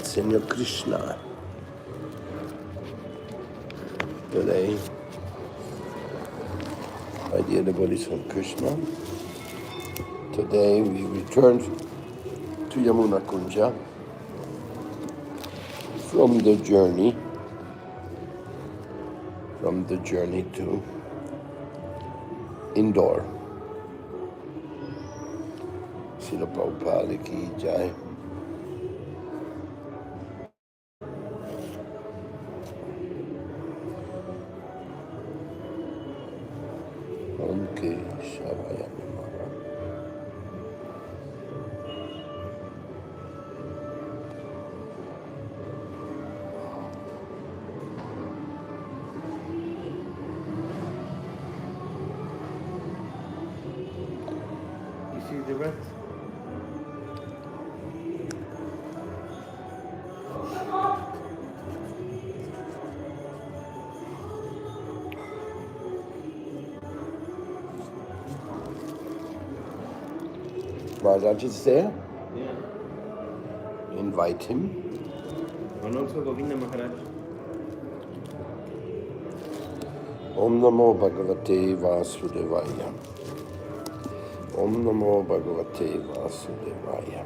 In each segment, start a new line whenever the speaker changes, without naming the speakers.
Chaitanya Krishna. Today, my dear devotees from Krishna, today we return to Yamuna Kunja from the journey to Indore. Srila Prabhupada ki jai. Om Keshavaya Namaha.
You see the rest?
Maharaj is there.
Yeah.
Invite him.
And also Govinda Maharaj.
Om Namo Bhagavate Vasudevaya. Om Namo Bhagavate Vasudevaya.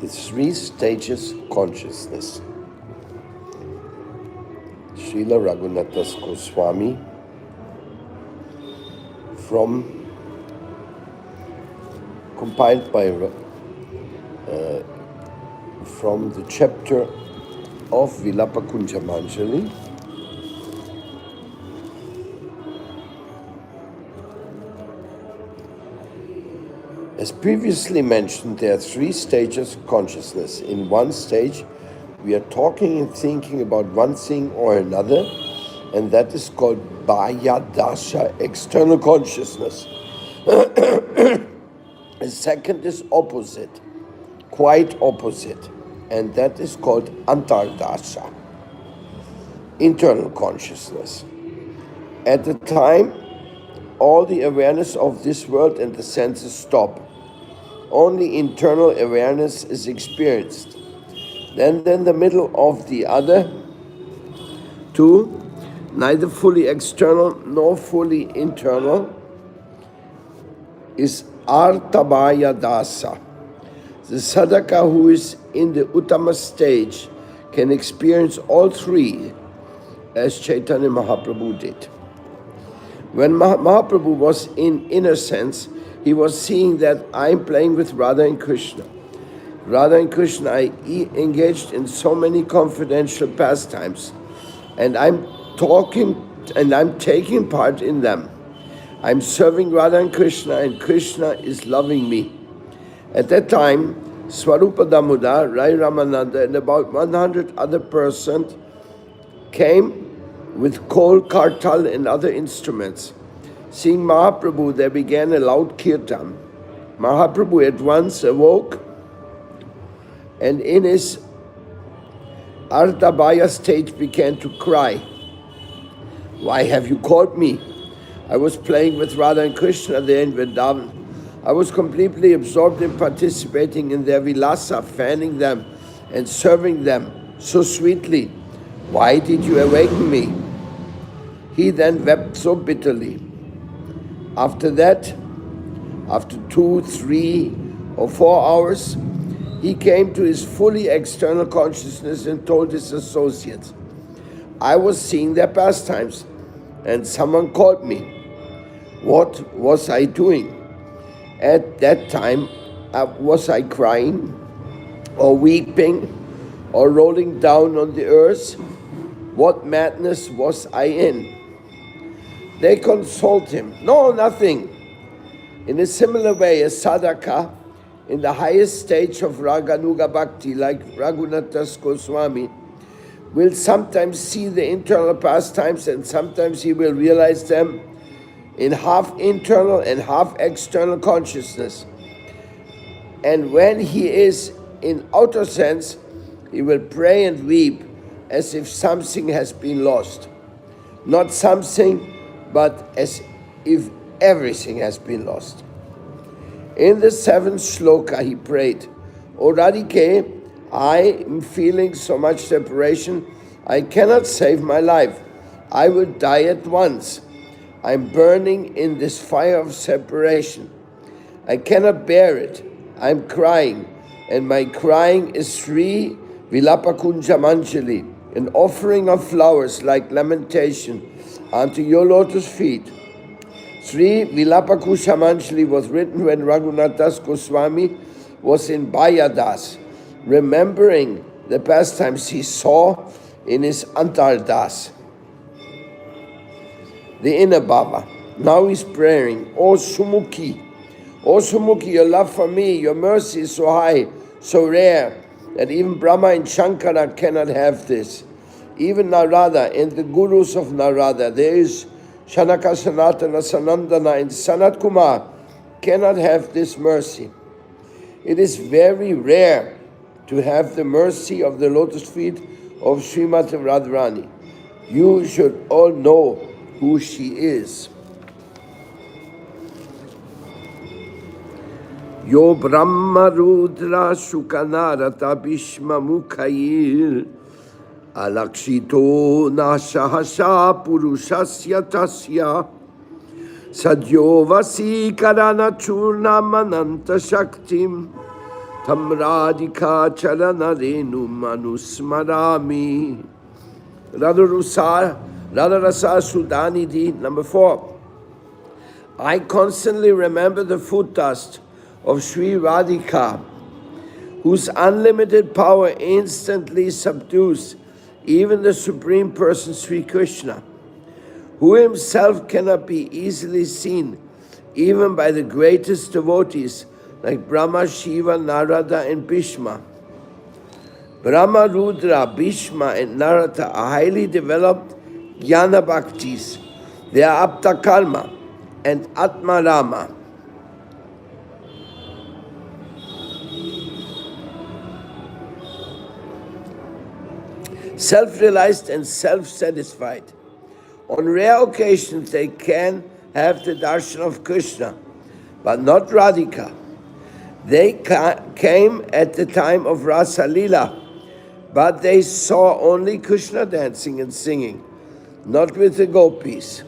The three stages consciousness. Srila Raghunatha Goswami compiled by from the chapter of Vilapa Kunja Manjali, as previously mentioned, there are three stages of consciousness. In one stage, we are talking and thinking about one thing or another, and that is called Bhaya Dasha, external consciousness. The second is opposite, quite opposite, and that is called Antardasha, internal consciousness. At the time, all the awareness of this world and the senses stop. Only internal awareness is experienced. Then the middle of the other two, neither fully external nor fully internal, is Artabhaya Dasa. The sadhaka who is in the Uttama stage can experience all three, as Chaitanya Mahaprabhu did. When Mahaprabhu was in inner sense, he was seeing that I'm playing with Radha and Krishna. Radha and Krishna are engaged in so many confidential pastimes, and I'm talking and I'm taking part in them. I'm serving Radha and Krishna is loving me. At that time, Swarupa Damodar, Rai Ramananda, and about 100 other persons came with kol, kartal, and other instruments. Seeing Mahaprabhu, they began a loud kirtan. Mahaprabhu at once awoke and in his Artabhaya stage began to cry. Why have you called me? I was playing with Radha and Krishna there in Vrindavan. I was completely absorbed in participating in their vilasa, fanning them and serving them so sweetly. Why did you awaken me? He then wept so bitterly. After that, after 2, 3, or 4 hours, he came to his fully external consciousness and told his associates, I was seeing their pastimes, and someone called me. What was I doing? At that time, was I crying, or weeping, or rolling down on the earth? What madness was I in? They consoled him. No, nothing. In a similar way, a sadhaka in the highest stage of Raganuga Bhakti, like Raghunatha Goswami, will sometimes see the internal pastimes and sometimes he will realize them in half internal and half external consciousness. And when he is in outer sense, he will pray and weep as if something has been lost. Not something, but as if everything has been lost. In the 7th shloka he prayed, O Radhike, I am feeling so much separation, I cannot save my life. I will die at once. I'm burning in this fire of separation. I cannot bear it. I'm crying, and my crying is Sri Vilapakunja Manjali, an offering of flowers like lamentation unto your lotus feet. Sri Vilapakunja Manjali was written when Raghunath Das Goswami was in Bayadas, remembering the pastimes he saw in his Antar Das, the inner Baba. Now he's praying, O Sumukhi, your love for me, your mercy is so high, so rare, that even Brahma and Shankara cannot have this. Even Narada and the gurus of Narada, there is Shanaka, Sanatana, Sanandana, and Sanat Kumar, cannot have this mercy. It is very rare to have the mercy of the lotus feet of Srimati Radharani. You should all know who she is. Yo Brahma Rudra Shukanarata Bhishma Mukhair Alakshito Nashahasha Purushasya Tasya Sadyo Vasikarana Churna Mananta Shaktim Tamradika Charana Renu Manusmarami. Radharasa Sudanidhi. Number 4. I constantly remember the foot dust of Sri Radhika, whose unlimited power instantly subdues even the Supreme Person Sri Krishna, who himself cannot be easily seen even by the greatest devotees like Brahma, Shiva, Narada, and Bhishma. Brahma, Rudra, Bhishma, and Narada are highly developed Jnana Bhaktis. They are Apta Karma and Atma Rama. Self-realized and self-satisfied. On rare occasions they can have the darshan of Krishna, but not Radhika. They came at the time of Rasa Lila, but they saw only Krishna dancing and singing, not with the gopis.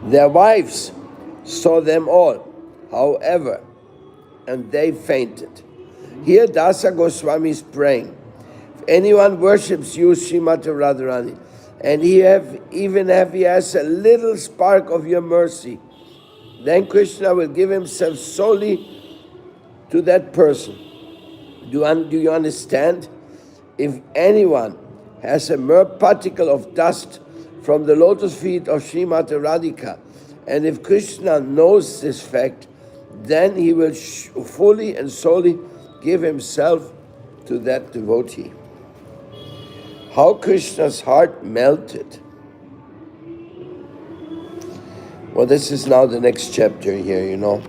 Their wives saw them all, however, and they fainted. Here Dasa Goswami is praying. If anyone worships you, Srimati Radharani, and he has a little spark of your mercy, then Krishna will give himself solely to that person. Do you understand? If anyone has a mere particle of dust from the lotus feet of Srimati Radhika, and if Krishna knows this fact, then he will fully and solely give himself to that devotee. How Krishna's heart melted. Well, this is now the next chapter here, you know.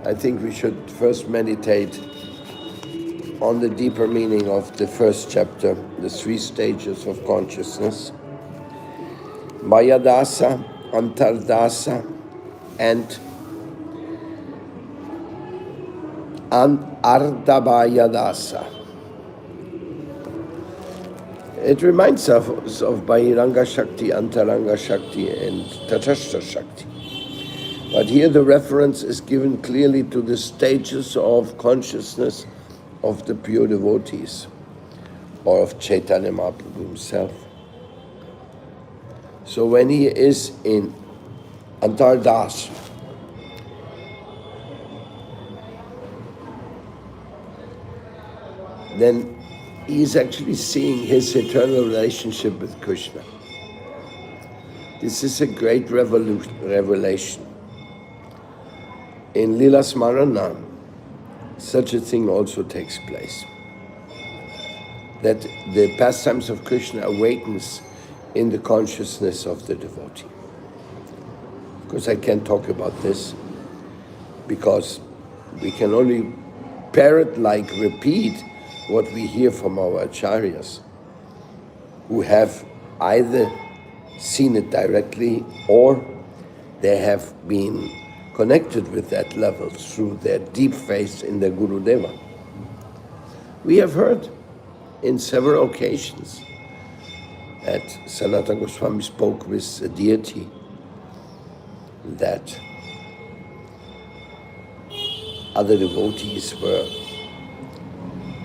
I think we should first meditate on the deeper meaning of the first chapter, the 3 stages of consciousness. Mayadasa, Antardasa, and Ardabhayadasa. It reminds us of Bahiranga Shakti, Antaranga Shakti, and Tatastha Shakti. But here the reference is given clearly to the stages of consciousness of the pure devotees, or of Chaitanya Mahaprabhu himself. So when he is in Antardas, then he is actually seeing his eternal relationship with Krishna. This is a great revelation. In Lila Smarana, such a thing also takes place. That the pastimes of Krishna awakens in the consciousness of the devotee. Of course, I can't talk about this because we can only parrot-like repeat what we hear from our acharyas, who have either seen it directly, or they have been connected with that level through their deep faith in their Gurudeva. We have heard in several occasions that Sanatana Goswami spoke with a deity that other devotees were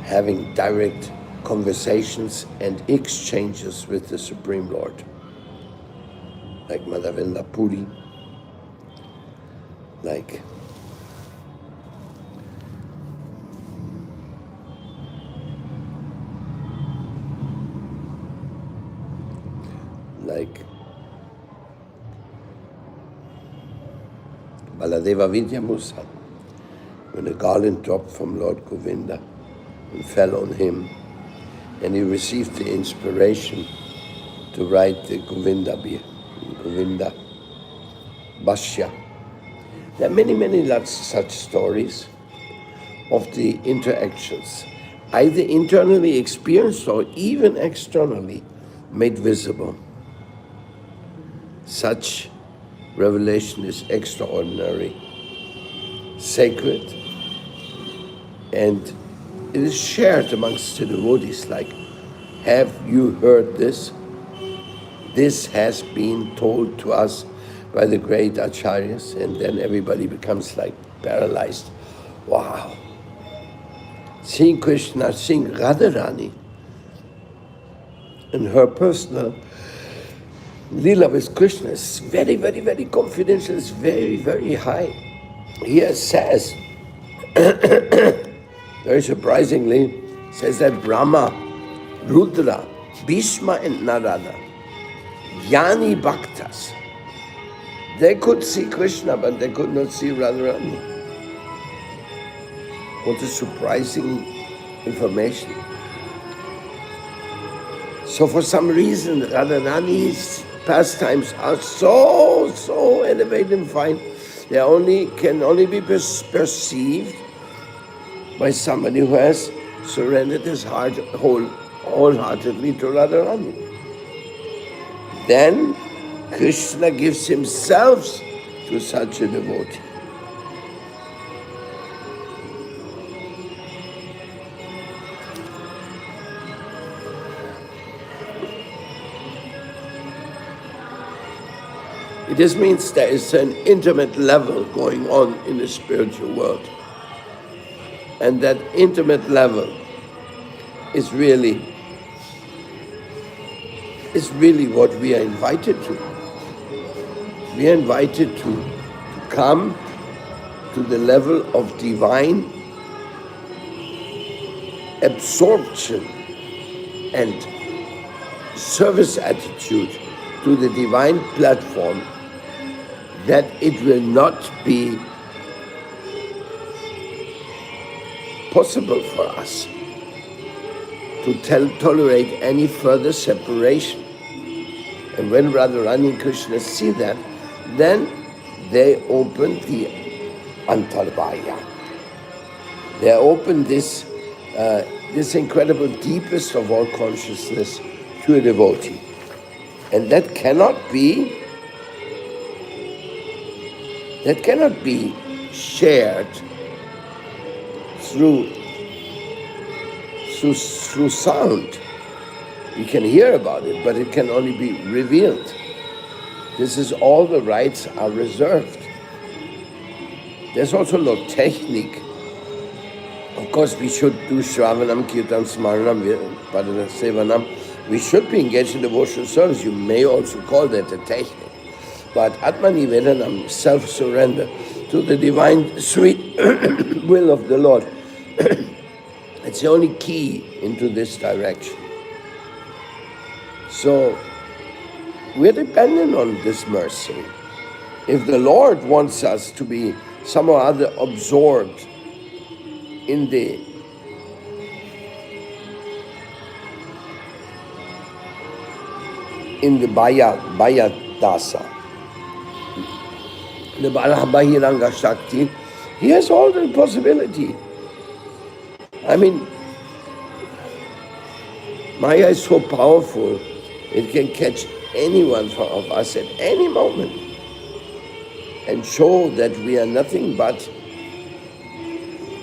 having direct conversations and exchanges with the Supreme Lord, like Madhavendra Puri, like Baladeva Vidyamusa, when a garland dropped from Lord Govinda and fell on him, and he received the inspiration to write the Govinda Bhashya. There are many such stories of the interactions, either internally experienced or even externally made visible. Such revelation is extraordinary, sacred, and it is shared amongst the devotees, like, have you heard this? This has been told to us by the great acharyas, and then everybody becomes like paralyzed. Wow. Seeing Krishna, seeing Radharani, and her personal Leela with Krishna is very confidential, it's very high. Here says, very surprisingly, says that Brahma, Rudra, Bhishma and Narada, Jnani Bhaktas, they could see Krishna, but they could not see Radharani. What a surprising information. So for some reason, Radharani's pastimes are so elevated and fine, they can only be perceived by somebody who has surrendered his heart wholeheartedly to Radharani. Then Krishna gives himself to such a devotee. This means there is an intimate level going on in the spiritual world. And that intimate level is really what we are invited to. We are invited to come to the level of divine absorption and service attitude to the divine platform, that it will not be possible for us to tolerate any further separation. And when Radharani and Krishna see that, then they open the Antarbhaya. They open this incredible deepest of all consciousness to a devotee. And that cannot be shared through sound. We can hear about it, but it can only be revealed. This is all the rights are reserved. There's also no technique. Of course, we should do Shravanam, Kirtan, Smaranam, Padana, Sevanam. We should be engaged in devotional service. You may also call that a technique. But Atmani Vedanam, self-surrender to the divine sweet will of the Lord, it's the only key into this direction. So, we're dependent on this mercy. If the Lord wants us to be somehow or other absorbed in the Bhaya Dasa, the Bahiranga Shakti, he has all the possibility. I mean, Maya is so powerful, it can catch any one of us at any moment and show that we are nothing but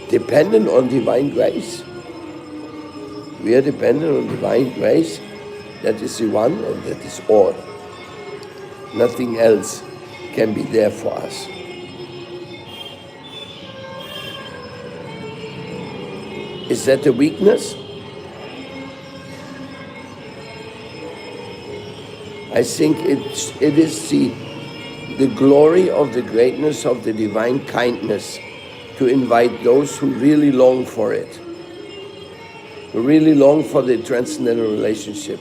dependent on divine grace. We are dependent on divine grace. That is the one and that is all. Nothing else can be there for us. Is that a weakness? I think it is the glory of the greatness of the divine kindness to invite those who really long for it, who really long for the transcendental relationship.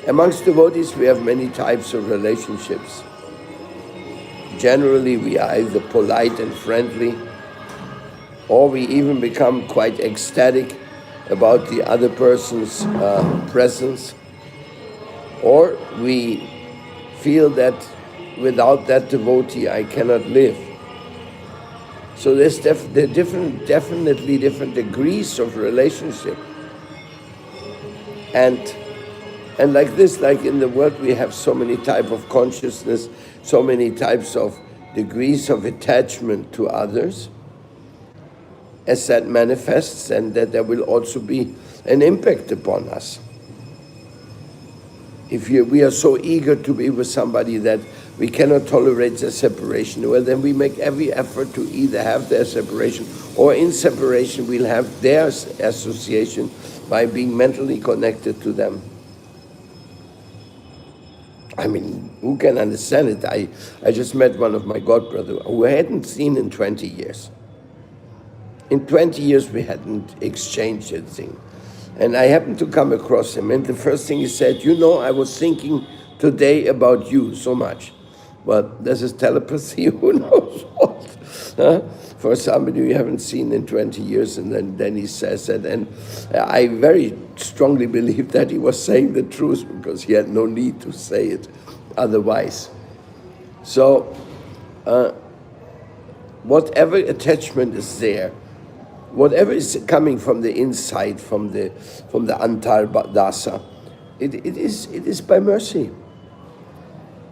Amongst devotees, we have many types of relationships. Generally, we are either polite and friendly, or we even become quite ecstatic about the other person's presence, or we feel that without that devotee I cannot live. So there's definitely different degrees of relationship. And like this, like in the world, we have so many types of consciousness, so many types of degrees of attachment to others. As that manifests, and that there will also be an impact upon us. If we are so eager to be with somebody that we cannot tolerate their separation, well, then we make every effort to either have their separation, or in separation we'll have their association by being mentally connected to them. I mean, who can understand it? I just met one of my godbrothers who I hadn't seen in 20 years. In 20 years, we hadn't exchanged anything. And I happened to come across him, and the first thing he said, you know, I was thinking today about you so much. Well, this is telepathy, who knows what? Huh? For somebody you haven't seen in 20 years, and then he says that. And I very strongly believe that he was saying the truth, because he had no need to say it otherwise. So, whatever attachment is there, whatever is coming from the inside, from the Antar Dasa, it is by mercy.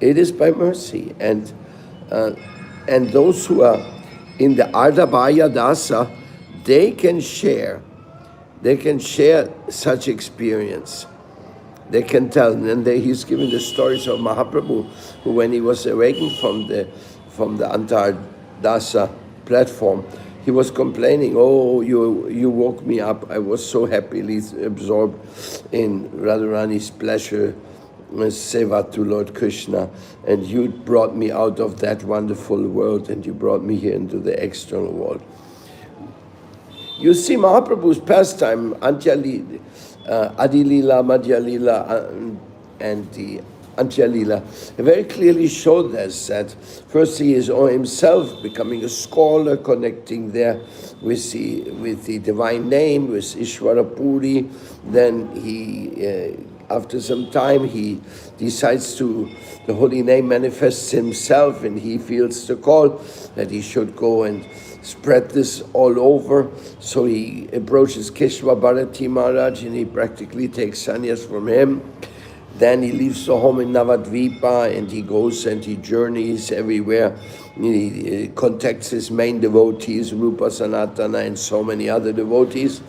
It is by mercy, and those who are in the Ardhabhaya Dasa, they can share such experience. They can tell, and he's giving the stories of Mahaprabhu, who, when he was awakened from the Antar Dasa platform, he was complaining, oh, you woke me up. I was so happily absorbed in Radharani's pleasure, seva to Lord Krishna, and you brought me out of that wonderful world, and you brought me here into the external world. You see Mahaprabhu's pastime, Antya Adilila, Madhya Lila, and the Antya Lila, very clearly showed us that first he is himself becoming a scholar, connecting there with the divine name, with Ishvara Puri. Then he, after some time, he decides the holy name manifests himself, and he feels the call that he should go and spread this all over. So he approaches Keshava Bharati Maharaj, and he practically takes sannyas from him. Then he leaves the home in Navadvipa, and he goes and he journeys everywhere. He contacts his main devotees, Rupa Sanatana and so many other devotees.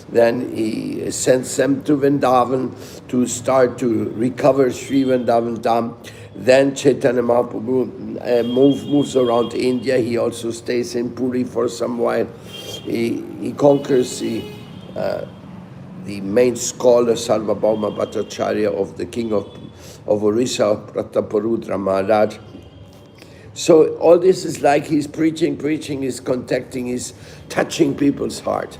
Then he sends them to Vrindavan to start to recover Sri Vrindavan Dham. Then Chaitanya Mahaprabhu moves around India. He also stays in Puri for some while. He conquers the main scholar, Sarvabhauma Bhattacharya, of the king of Orissa, Prataparudra Maharaj. So all this is like he's preaching, he's contacting, he's touching people's heart.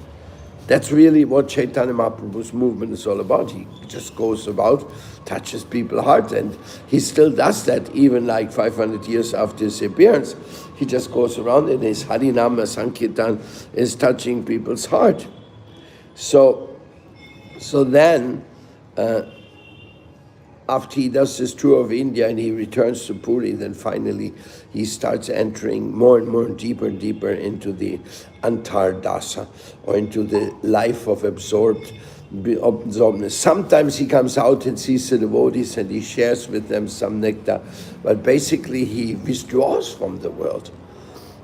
That's really what Chaitanya Mahaprabhu's movement is all about. He just goes about, touches people's heart, and he still does that even like 500 years after his appearance. He just goes around and his Harinama Sankirtan is touching people's heart. So then, after he does this tour of India and he returns to Puri, then finally he starts entering more and more, deeper and deeper into the Antar Dasa, or into the life of absorbed absorbedness. Sometimes he comes out and sees the devotees and he shares with them some nectar, but basically he withdraws from the world.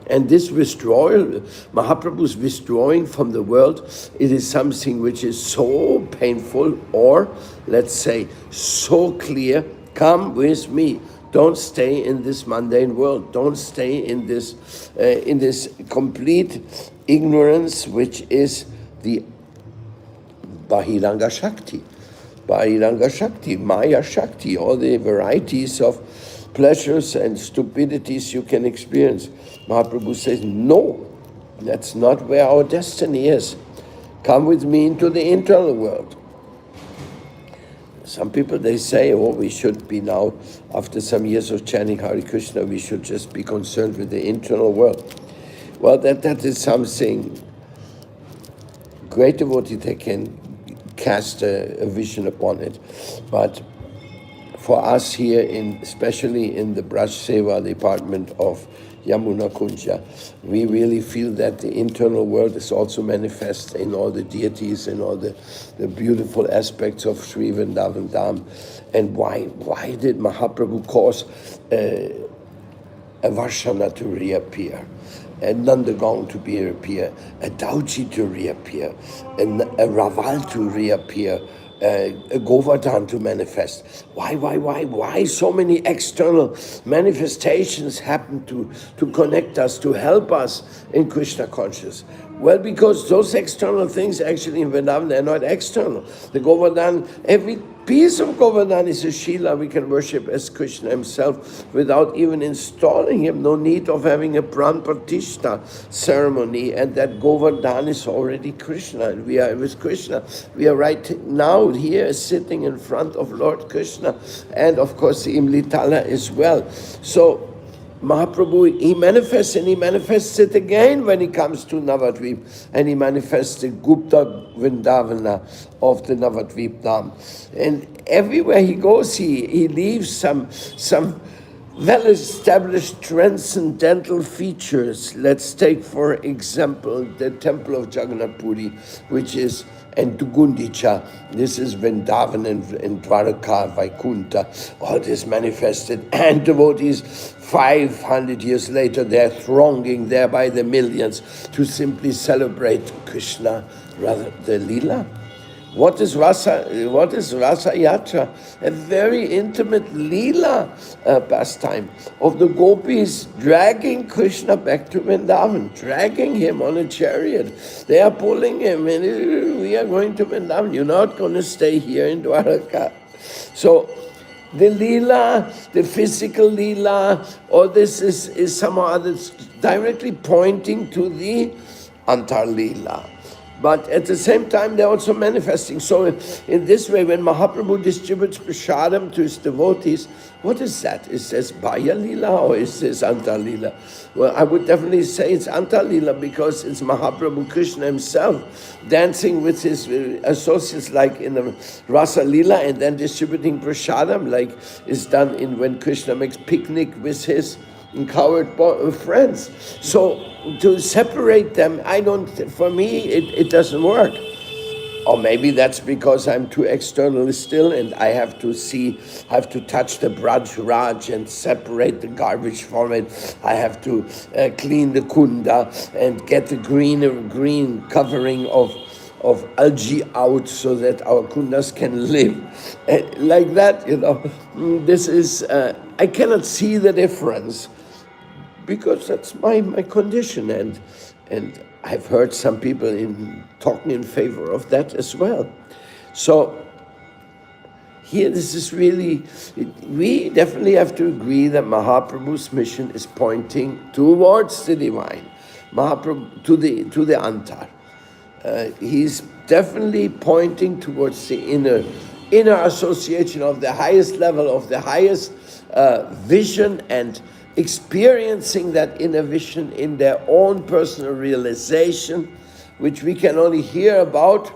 And this withdrawal, Mahaprabhu's withdrawing from the world, it is something which is so painful, or let's say so clear. Come with me. Don't stay in this mundane world. Don't stay in this complete ignorance, which is the Bahiranga Shakti. Bahiranga Shakti, Maya Shakti, all the varieties of pleasures and stupidities you can experience. Mahaprabhu says, no, that's not where our destiny is. Come with me into the internal world. Some people, they say, oh, we should be now, after some years of chanting Hare Krishna, we should just be concerned with the internal world. Well, that is something. Great devotee, they can cast a vision upon it. But for us here, especially in the Braj Seva department of Yamuna Kunja, we really feel that the internal world is also manifest in all the deities and all the beautiful aspects of Sri Vrindavan Dham. And why did Mahaprabhu cause a Varshana to reappear, a Nandagong to reappear, a Dauji to reappear, a Raval to reappear, a Govardhan to manifest? Why so many external manifestations happen to connect us, to help us in Krishna consciousness? Well, because those external things actually in Vrindavan, they're not external. The Govardhan, every piece of Govardhan is a Shila. We can worship as Krishna himself without even installing him. No need of having a Pran Pratishtha ceremony, and that Govardhan is already Krishna, and we are with Krishna. We are right now here sitting in front of Lord Krishna, and of course the Imlitala as well. So Mahaprabhu, he manifests it again when he comes to Navadvip, and he manifests the Gupta Vrindavana of the Navadvip Dham. And everywhere he goes, he leaves some well-established transcendental features. Let's take, for example, the temple of Jagannath Puri, which is, and Gundicha. This is Vrindavan and Dwaraka, Vaikunta. All this manifested, and devotees 500 years later, they're thronging there by the millions to simply celebrate Krishna, rather the Leela. What is Rasa Yatra? A very intimate Leela pastime of the gopis dragging Krishna back to Vrindavan, dragging him on a chariot. They are pulling him, and we are going to Vrindavan. You're not going to stay here in Dwaraka. So the Leela, the physical Leela, all this is somehow others directly pointing to the Antar Leela. But at the same time, they're also manifesting. So in this way, when Mahaprabhu distributes prasadam to his devotees, what is that? Is this Baya Lila or is this Anta Lila? Well, I would definitely say it's Anta Lila, because it's Mahaprabhu Krishna himself dancing with his associates, like in the Rasa Lila, and then distributing prasadam, like is done in when Krishna makes picnic with his coward friends. So to separate them, for me, it doesn't work. Or maybe that's because I'm too external still, and I have to touch the Braj Raj and separate the garbage from it. I have to clean the kunda and get the green covering of algae out so that our kundas can live. Like that, this is, I cannot see the difference, because that's my condition, and I've heard some people talking in favor of that as well. So here, this is really, we definitely have to agree that Mahaprabhu's mission is pointing towards the divine, Mahaprabhu to the Antar. He's definitely pointing towards the inner association of the highest level, of the highest vision, and experiencing that inner vision in their own personal realization, which we can only hear about,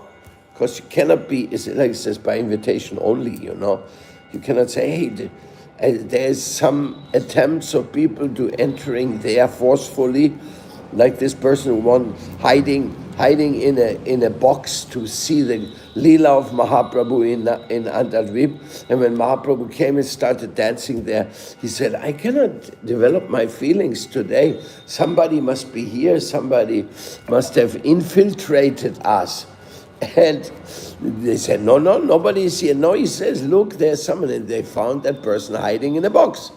because you cannot be, like it says, by invitation only, You cannot say, hey, there's some attempts of people to entering there forcefully, like this person hiding hiding in a box to see the Leela of Mahaprabhu in Antardvip. And when Mahaprabhu came and started dancing there, he said, I cannot develop my feelings today. Somebody must be here. Somebody must have infiltrated us. And they said, no, nobody is here. No, he says, look, there's someone. And they found that person hiding in a box.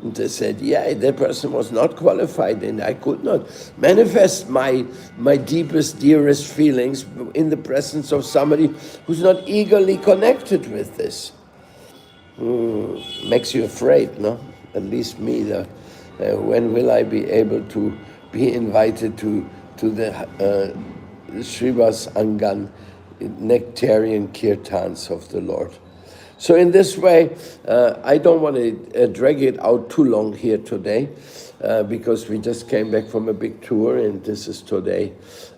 And they said, yeah, that person was not qualified, and I could not manifest my deepest, dearest feelings in the presence of somebody who's not eagerly connected with this. Makes you afraid, no? At least me. When will I be able to be invited to the Srivas Angan nectarian kirtans of the Lord? So in this way, I don't want to drag it out too long here today, because we just came back from a big tour, and this is today.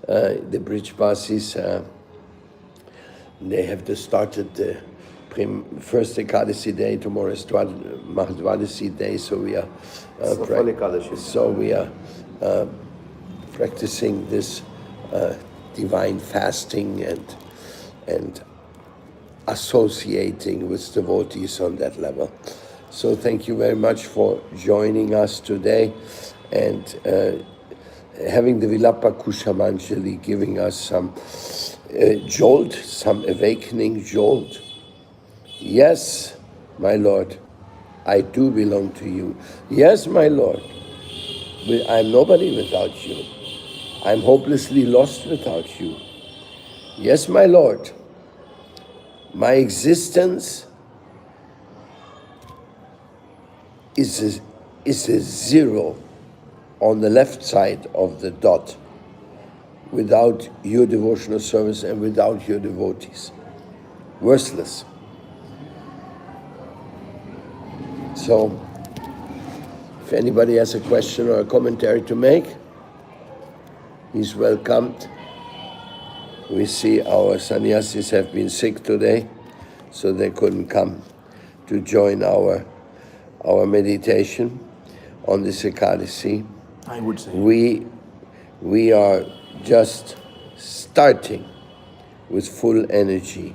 The Brijbasis, they have just started the first Ekadasi day. Tomorrow is Mahadvadasi day, so we are practicing this divine fasting and associating with devotees on that level. So thank you very much for joining us today, and having the Vilapa Kushamanjali giving us some jolt, some awakening jolt. Yes, my Lord, I do belong to you. Yes, my Lord, I'm nobody without you. I'm hopelessly lost without you. Yes, my Lord, my existence is a zero on the left side of the dot without your devotional service and without your devotees. Worthless. So, if anybody has a question or a commentary to make, he's welcomed. We see our sannyasis have been sick today, so they couldn't come to join our meditation on this Ekadasi.
I would say
we are just starting with full energy.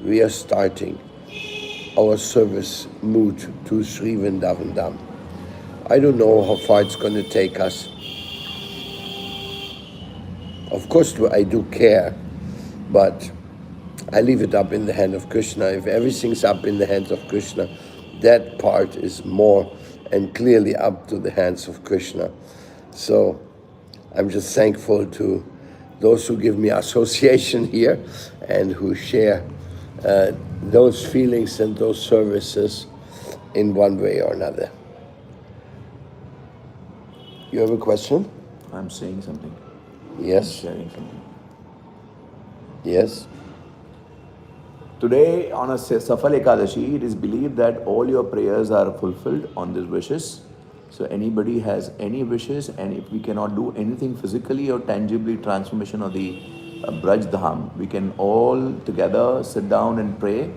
We are starting our service mood to Sri Vrindavan Dham. I don't know how far it's going to take us. Of course, I do care, but I leave it up in the hand of Krishna. If everything's up in the hands of Krishna, that part is more and clearly up to the hands of Krishna. So I'm just thankful to those who give me association here and who share those feelings and those services in one way or another. You have a question?
I'm saying something.
Yes.
Sharing something.
Yes.
Today on a Safal Ekadashi, it is believed that all your prayers are fulfilled on these wishes. So anybody has any wishes, and if we cannot do anything physically or tangibly transformation of the Braj Dham, we can all together sit down and pray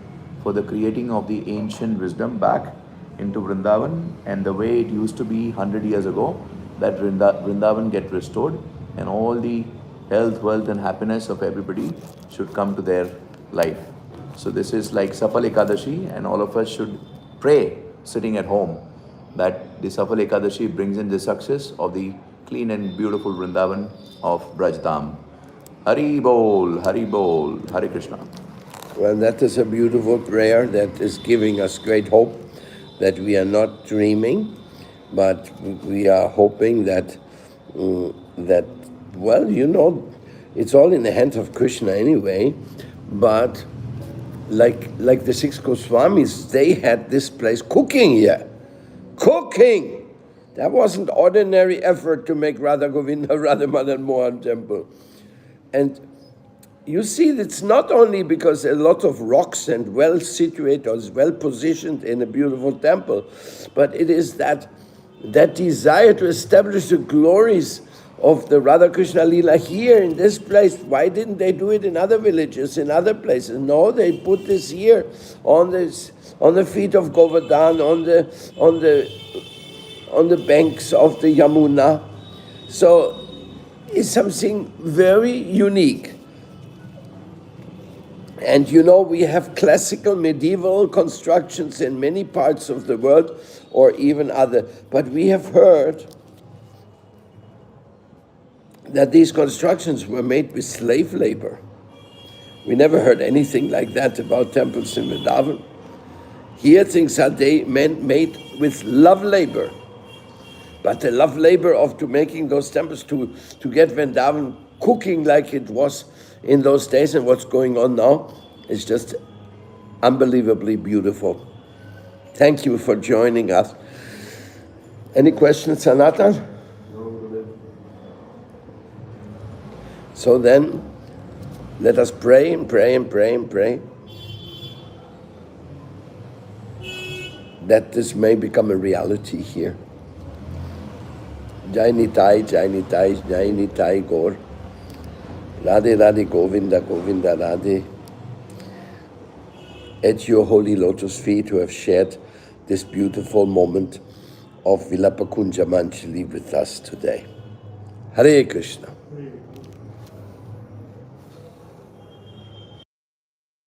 for the creating of the ancient wisdom back into Vrindavan, and the way it used to be 100 years ago, that Vrindavan get restored, and all the health, wealth and happiness of everybody should come to their life. So this is like Safal Ekadashi, and all of us should pray sitting at home that the Safal Ekadashi brings in the success of the clean and beautiful Vrindavan of Braj Dham. Hari Bol, Hare Krishna.
Well, that is a beautiful prayer that is giving us great hope that we are not dreaming, but we are hoping that, well, you know, it's all in the hands of Krishna anyway, but like the six Goswamis, they had this place cooking here. Cooking! That wasn't ordinary effort to make Radha Govinda, Radha Madan Mohan temple. And you see, it's not only because a lot of rocks and well situated or well positioned in a beautiful temple, but it is that desire to establish the glories of the Radha Krishna Leela here in this place. Why didn't they do it in other villages, in other places? No, they put this here on the feet of Govardhan, on the banks of the Yamuna. So is something very unique. And you know, we have classical medieval constructions in many parts of the world, or even other, but we have heard that these constructions were made with slave labor. We never heard anything like that about temples in Vrindavan. Here things are made with love labor. But the love labor of making those temples, to get Vrindavan cooking like it was in those days and what's going on now, is just unbelievably beautiful. Thank you for joining us. Any questions, Sanatan?
No, Gurudev.
So then, let us pray and pray and pray and pray that this may become a reality here. Jai Nitai, Jai Nitai, Jai Nitai Gaur. Radhe Radhe Govinda, Govinda Radhe. At your holy lotus feet who have shared this beautiful moment of Vilapakunja Manjali with us today. Hare Krishna.